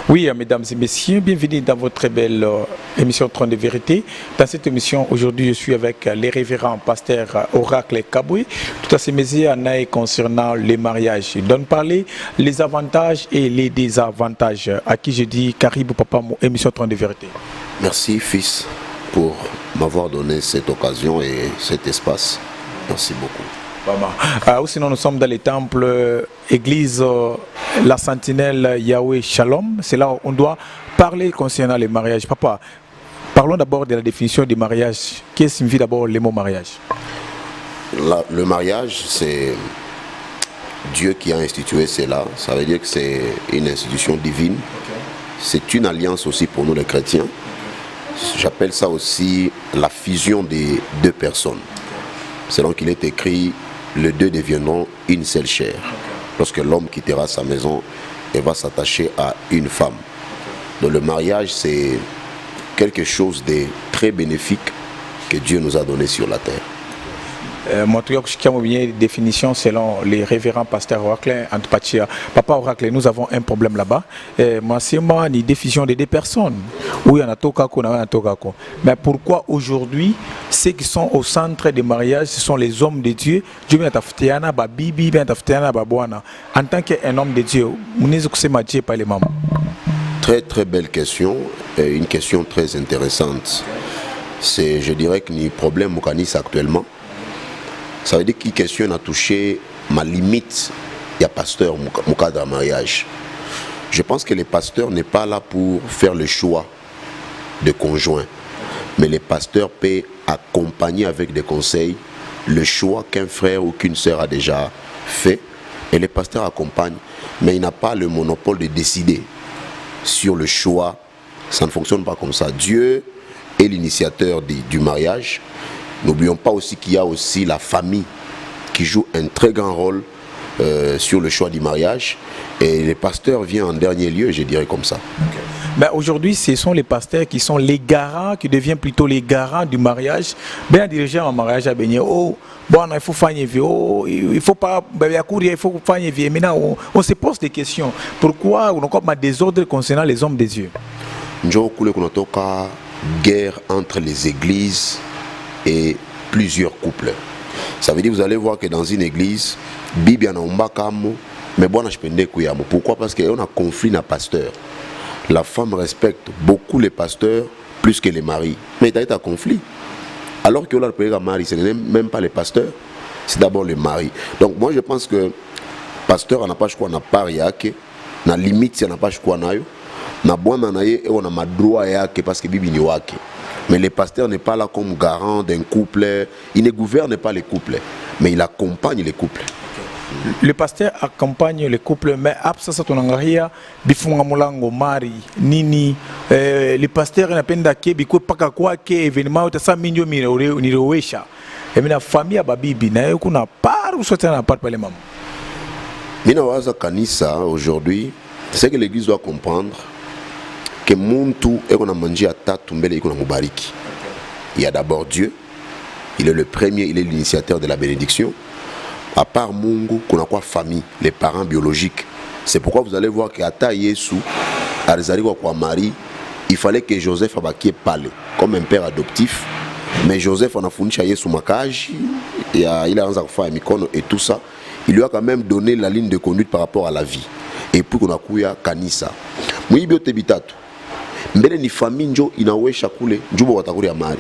Oui, mesdames et messieurs, bienvenue dans votre très belle émission Trône de vérité. Dans cette émission, aujourd'hui, je suis avec les révérends pasteurs Oracle Kaboué. Tout à ces messieurs en a concernant les mariages. Ils donnent parler les avantages et les désavantages. À qui je dis, Caribou Papa, mon émission Trône de vérité. Merci, fils, pour m'avoir donné cette occasion et cet espace. Merci beaucoup. Ou sinon, nous sommes dans les temples, église, la sentinelle Yahweh Shalom. C'est là où on doit parler concernant les mariages. Papa, parlons d'abord de la définition du mariage. Qu'est-ce que signifie d'abord le mot mariage? Le mariage, c'est Dieu qui a institué cela. Ça veut dire que c'est une institution divine. C'est une alliance aussi pour nous les chrétiens. J'appelle ça aussi la fusion des deux personnes. Selon qu'il est écrit, les deux deviendront une seule chair. Lorsque l'homme quittera sa maison et va s'attacher à une femme. Donc le mariage, c'est quelque chose de très bénéfique que Dieu nous a donné sur la terre. Moi, je suis une définition selon les révérends pasteurs Oracle Antipatia. Papa Oracle, nous avons un problème là-bas. Moi, c'est une définition de deux personnes. Oui, on a Tokako, on a Tokako. Mais pourquoi aujourd'hui, ceux qui sont au centre des mariages, ce sont les hommes de Dieu? Dieu vient t'affecter Bibi, vient t'affecter Babouana. En tant qu'un homme de Dieu, vous n'êtes pas par les mamans. Très très belle question, une question très intéressante. C'est, je dirais, que le problème au Canis actuellement. Ça veut dire que question a touché ma limite, il y a pasteur, mon cadre de mariage. Je pense que les pasteurs n'est pas là pour faire le choix de conjoints, mais les pasteurs peuvent accompagner avec des conseils le choix qu'un frère ou qu'une sœur a déjà fait, et les pasteurs accompagnent, mais il n'a pas le monopole de décider sur le choix. Ça ne fonctionne pas comme ça. Dieu est l'initiateur du mariage. N'oublions pas aussi qu'il y a aussi la famille qui joue un très grand rôle sur le choix du mariage. Et les pasteurs viennent en dernier lieu, je dirais comme ça. Okay. Ben aujourd'hui, ce sont les pasteurs qui sont les garants, qui deviennent plutôt les garants du mariage. Bien diriger un mariage à baigner. Oh, bon, il faut faire une vie. Oh, il faut pas, il faut faire une vie. Maintenant, on se pose des questions. Pourquoi on a comme un désordre concernant les hommes des dieux? Nous avons une guerre entre les églises et plusieurs couples. Ça veut dire que vous allez voir que dans une église, Bibi a un mais bon, pourquoi? Parce qu'on a conflit dans pasteur. La femme respecte beaucoup les pasteurs plus que les maris. Mais il y a un conflit. Alors que le mari, ce n'est même pas les pasteurs, c'est d'abord les maris. Donc moi je pense que pasteur n'a pas choix, n'a pas rien, n'a limite, n'a pas choix, n'a bon et on a ma droit parce que Bibi n'y a. Mais le pasteur n'est pas là comme garant d'un couple. Il ne gouverne pas les couples, mais il accompagne les couples. Le pasteur accompagne les couples, mais après ça, bifunga mulango mari nini. Le pasteur n'apenda ke biko paka kwa ke événement utasa minyo nirowesha. Et mina famille babibi na kuna par ou sote na part par les mamans. Mina waza kanisa aujourd'hui, c'est que l'église doit comprendre que Muntu est qu'on a mangé à Tatumbele et qu'on a Moubariki. Il y a d'abord Dieu, il est le premier, il est l'initiateur de la bénédiction. À part Mungu, qu'on a quoi famille, les parents biologiques. C'est pourquoi vous allez voir qu'Ata Yesu, Arizali quoi Marie, il fallait que Joseph Abakie parle comme un père adoptif. Mais Joseph on a fourni à Yesu Makaji, il a un mikono et tout ça. Il lui a quand même donné la ligne de conduite par rapport à la vie. Et puis qu'on a kouya Kanisa. Mouibi Tebitatu. Mbele ni famille njo inawesha kule njubo watakuri ya mari.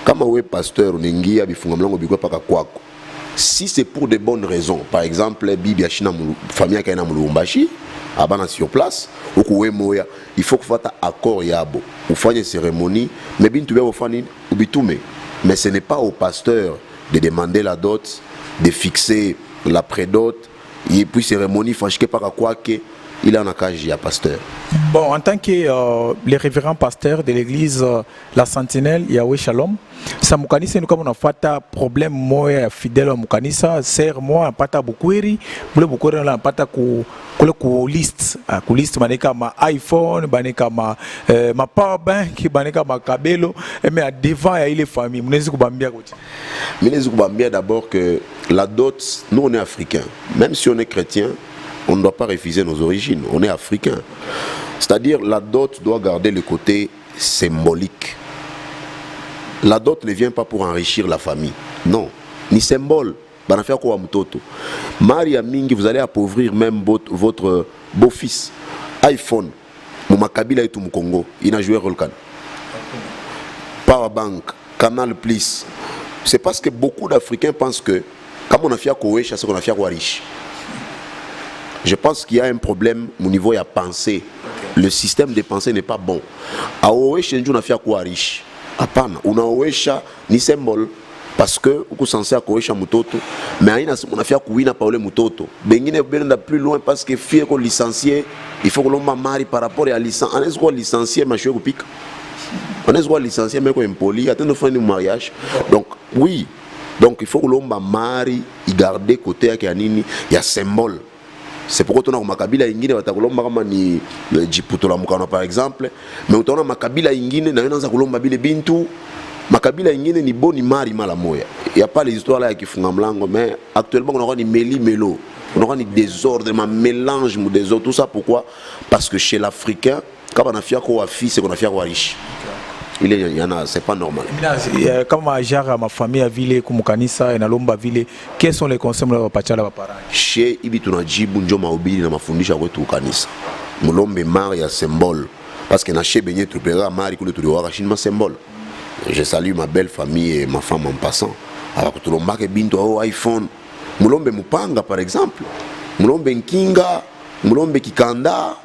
Kama we pasteur uningia bifunga mlango bikwe paka kwako. Si c'est pour de bonnes raisons, par exemple bibi ashina famille kaina mulumbashi abana sur place ukuwe moya, il faut que fata accord yabo. Ufanye cérémonie, mais bintu bia ofani ubitume. Mais ce n'est pas au pasteur de demander la dot, de fixer la prédot et puis cérémonie fashike paka kwake. Il a un cage à pasteur. Bon, en tant que les révérends pasteurs de l'église La Sentinelle, Yahweh Shalom, ça moukanisa nous comme on a fait un problème moi fidèle à moukanisa, sert moi un pata bukweri, boule bukweri on a pata ku liste, ku liste baneka ma iPhone, baneka ma power bank, baneka ma kabelo, mais devant il y a les familles. Munezi kubambia quoi? Munezi kubambia d'abord que la dot, nous on est africains, même si on est chrétien. On ne doit pas refuser nos origines. On est africain. C'est-à-dire, la dot doit garder le côté symbolique. La dot ne vient pas pour enrichir la famille. Non. Ni symbole. Maria Mingi, vous allez appauvrir même votre beau-fils. iPhone. Mouma Kabila et tout mon Congo. Il a joué Rolkan. Powerbank. Canal Plus. C'est parce que beaucoup d'Africains pensent que, comme on a fait à Koweïch, c'est qu'on a fait à riche. Je pense qu'il y a un problème au niveau de la pensée. Le système de pensée n'est pas bon. À Koweïch, on a fait à riche. On a Koweïch ni symbole. Parce que on est censé à Koweïch mutoto. Mais on a fait à Kouina par le mutoto. Bengine ben plus loin parce que fille qu'on licencié, il faut que l'on marie par rapport à la licence. On est quoi licencié, ma chérie pique. On est quoi licencié, mais qu'on impoli. Attends, nous faisons du mariage. Donc oui. Donc il faut que l'on marie, il garde côté à Kianini, il y a symbole. C'est pourquoi on a Makabila ingine watakulomba ni Djibouti par exemple, mais on a Makabila ingine na yona za kulomba bile bintu. Makabila ingine ni boni mari mala moya. Il y a pas les histoires là qui font un mlango, mais actuellement on aura ni meli melo, on aura ni désordre, un mélange ou des autres, tout ça pourquoi? Parce que chez l'Africain, quand on a fier quoi fils, c'est qu'on a fier quoi riche. Il y en a, c'est pas normal. Comme ma famille a ville, comme Kanissa et Nalomba ville, quels sont les conseils de la parents? Chez Ibituna Djibou Njoma Obili na mafundisha kwetu Kanissa. Mulombe mari ya symbole. Parce que na chez Benye Tupera mari kule tuliwaka chini ma symbole. Je salue ma belle famille et ma femme en passant. Alors que tout le monde binto au iPhone. Mulombe Mupanga par exemple. Mulombe Nkinga, Mulombe Kikanda.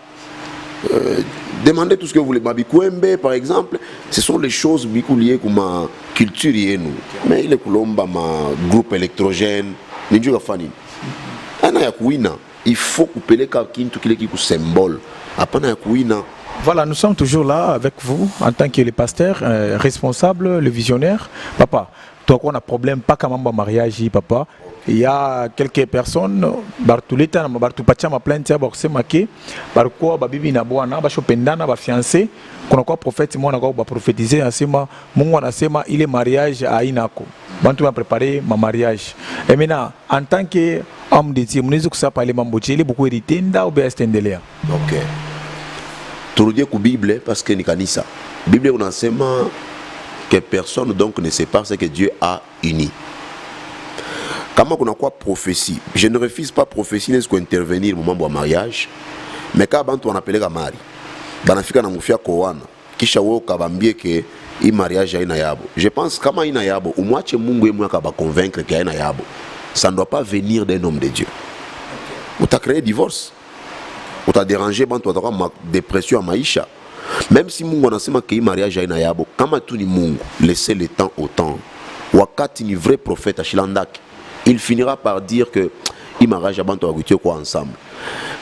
Demandez tout ce que vous voulez. Babikwembe par exemple. Ce sont les choses liées comme ma culture et nous. Mais il est Kulomba ma groupe électrogène. Ninjuga Fani. Il faut couper les kintu qui est symbole. Après Yakuina. Voilà, nous sommes toujours là avec vous en tant que le pasteur responsable, le visionnaire. Papa, toi on a problème pas quand même mariage, papa. Il y a quelques personnes, Bartuleta, Bartupacha m'a plainte, Barse Maké, Barko, Babibi Naboana, Bachopendana, Bafiancé, qu'on a quoi prophète, moi on a prophétisé, il est mariage à Inako. Bantu m'a préparé ma mariage. Et maintenant, en tant qu'homme de Dieu, nous avons parlé de beaucoup hérité, ou bien Stendelia. Ok. Tout le dire que la Bible, parce que ni kanisa. La Bible on enseigne que personne donc ne sépare ce que Dieu a uni. Comment on a quoi prophétie? Je ne refuse pas prophétie n'est-ce qu'intervenir au moment du mariage, mais quand on appelle la mari, banafika na mufia kowana, kisha wo kabambie que i mariage aina yabo. Je pense kama ina yabo, umwache Mungu yeye akaba convaincre que aina yabo. Ça ne doit pas venir d'un homme de Dieu. Ou t'as créé divorce. Ou t'as dérangé, tu as ma dépression à Maïcha. Même si Mungu anasema que mariage aina yabo, kama tu ni Mungu, laissez le temps au temps. Wakati ni vrai prophète à Shilandak, il finira par dire que il mariage avant toi quoi ensemble.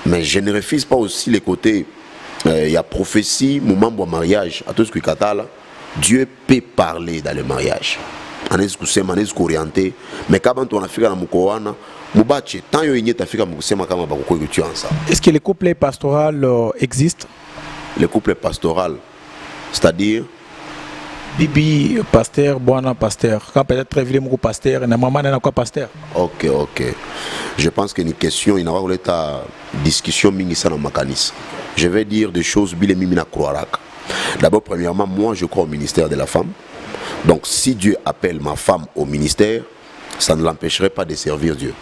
Mais je ne refuse pas aussi les côtés. Il y a prophétie, moment de mariage, à tout ce qui est là, Dieu peut parler dans le mariage. On est orienté, mais quand on a fait la moukoana, mubache tant yo inyeta fika mukusema kama bakoko que tu ensemble. Est-ce que les couples pastoraux existent? Les couples pastoraux, c'est-à-dire Bibi pasteur, Boana pasteur. Quand peut-être révélé mon pasteur, et na maman n'a quoi pasteur. Ok. Je pense qu'il y a une question, il y a une discussion mingi dans Makanis. Je vais dire des choses bile mimi na croirac. D'abord, premièrement, moi je crois au ministère de la femme. Donc si Dieu appelle ma femme au ministère, ça ne l'empêcherait pas de servir Dieu.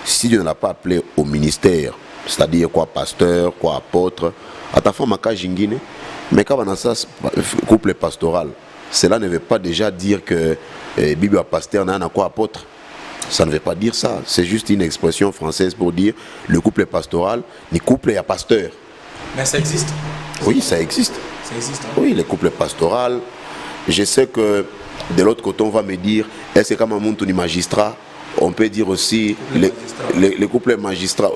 Si Dieu ne l'a pas appelé au ministère, c'est-à-dire quoi pasteur, quoi apôtre, à ta femme à jingine, mais quand on a ça couple pastoral, cela ne veut pas déjà dire que Bible à pasteur n'a quoi apôtre. Ça ne veut pas dire ça. C'est juste une expression française pour dire le couple pastoral, ni couple à pasteur. Mais ça existe. Oui, ça existe. Ça existe. Hein? Oui, les couples pastoral. Je sais que de l'autre côté, on va me dire, est-ce que comme un monde magistrat, on peut dire aussi les couples magistrats,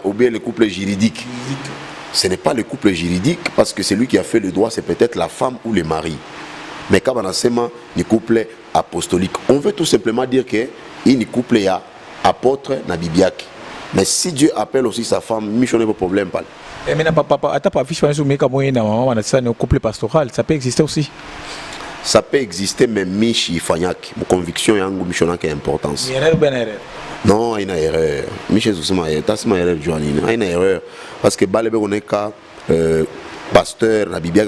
ou bien les couples juridiques. Ce n'est pas le couple juridique, parce que celui qui a fait le droit, c'est peut-être la femme ou le mari. Mais quand on a seulement les couples apostoliques, on veut tout simplement dire que il y a couple apôtre na bibiak. Mais si Dieu appelle aussi sa femme, mission n'est pas problème pas. Et maintenant papa, attends pas fiche sur mes camoyens na maman, on a ça un couple pastoral, ça peut exister aussi. ça peut exister, mais Michi Fanyak, mon conviction est une importance. Erreur, ben erreur. Non, il y a une erreur. Michel Soussima, c'est une erreur, Joanine. Il y a une erreur. Parce que Balebe, on est qu'à pasteur, la Bible,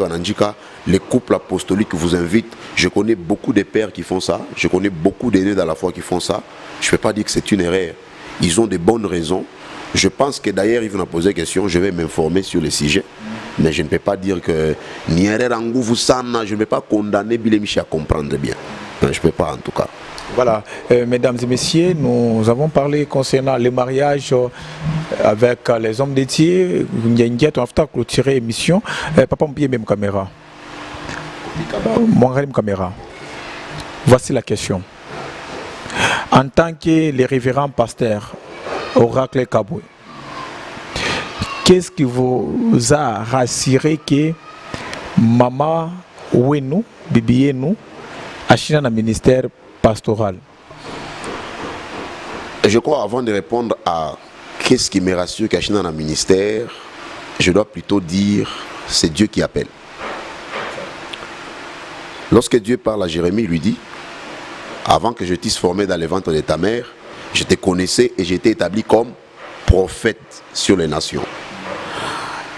les couples apostoliques vous invitent. Je connais beaucoup de pères qui font ça. Je connais beaucoup d'aînés dans la foi qui font ça. Je ne peux pas dire que c'est une erreur. Ils ont de bonnes raisons. Je pense que d'ailleurs, ils vont me poser des questions. Je vais m'informer sur le sujet. Mais je ne peux pas dire que ni erreur en vous sana. Je ne peux pas condamner Bilemichi à comprendre bien. Je ne peux pas en tout cas. Voilà, mesdames et messieurs, nous avons parlé concernant le mariage avec les hommes d'étier. On va clôturer l'émission. Papa, on peut même caméra. Mon caméra. Voici la question. En tant que les révérends pasteurs Oracle Kabwe, qu'est-ce qui vous a rassuré que maman Ouenou, Bibi nous, a china dans le ministère pastoral? Je crois, avant de répondre à qu'est-ce qui me rassure qu'Achina dans le ministère, je dois plutôt dire c'est Dieu qui appelle. Lorsque Dieu parle à Jérémie, il lui dit: avant que je t'eusse formé dans le ventre de ta mère, je te connaissais et j'étais établi comme prophète sur les nations.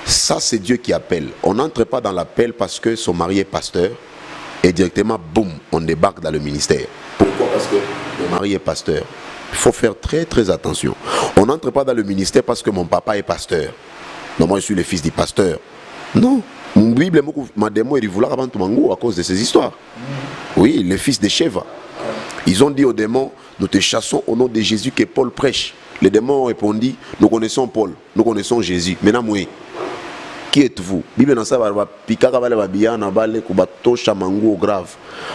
Ça, c'est Dieu qui appelle. On n'entre pas dans l'appel parce que son mari est pasteur et directement, boum, on débarque dans le ministère. Pourquoi? Parce que mon mari est pasteur. Il faut faire très très attention. On n'entre pas dans le ministère parce que mon papa est pasteur. Non, moi je suis le fils du pasteur. Non. Mon Bible m'a demandé à cause de ces histoires. Oui, les fils de Sheva. Ils ont dit aux démons: nous te chassons au nom de Jésus que Paul prêche. Les démons ont répondu: nous connaissons Paul, nous connaissons Jésus. Maintenant, oui. Qui êtes-vous?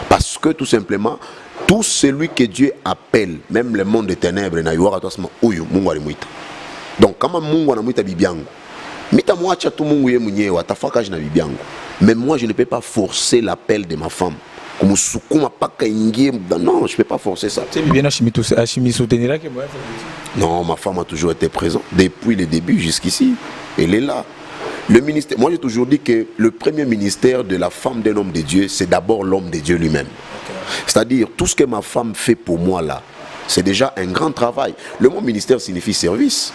Parce que tout simplement, tout celui que Dieu appelle, même le monde des ténèbres, donc quand Mungu anamuita bibiangu, mitamwacha tu Mungu ye mwenyewe atafakaje na bibiangu. Mais moi je ne peux pas forcer l'appel de ma femme. Non, je ne peux pas forcer ça. Non, ma femme a toujours été présente depuis le début jusqu'ici. Elle est là. Le ministère, moi j'ai toujours dit que le premier ministère de la femme d'un homme de Dieu, c'est d'abord l'homme de Dieu lui-même. C'est-à-dire, tout ce que ma femme fait pour moi là, c'est déjà un grand travail. Le mot ministère signifie service.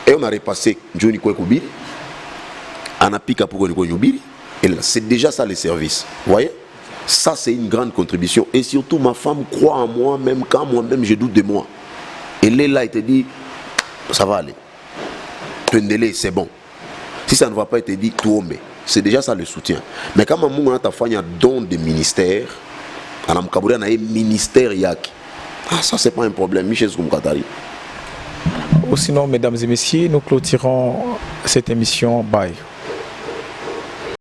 Et on a repassé Johnny Kwekubiri, Anapika pour Kwekubiri, et c'est déjà ça le service. Vous voyez? Ça c'est une grande contribution. Et surtout, ma femme croit en moi, même quand moi-même je doute de moi. Elle est là et te dit: ça va aller. Pendele, c'est bon. Si ça ne va pas, être dit tout, c'est déjà ça le soutien. Mais quand maman a fait un don de ministère, à la Mkaboura a un ministère yak. Ah, ça c'est pas un problème. Michel Zkoumkatari. Sinon, mesdames et messieurs, nous clôturons cette émission. Bye.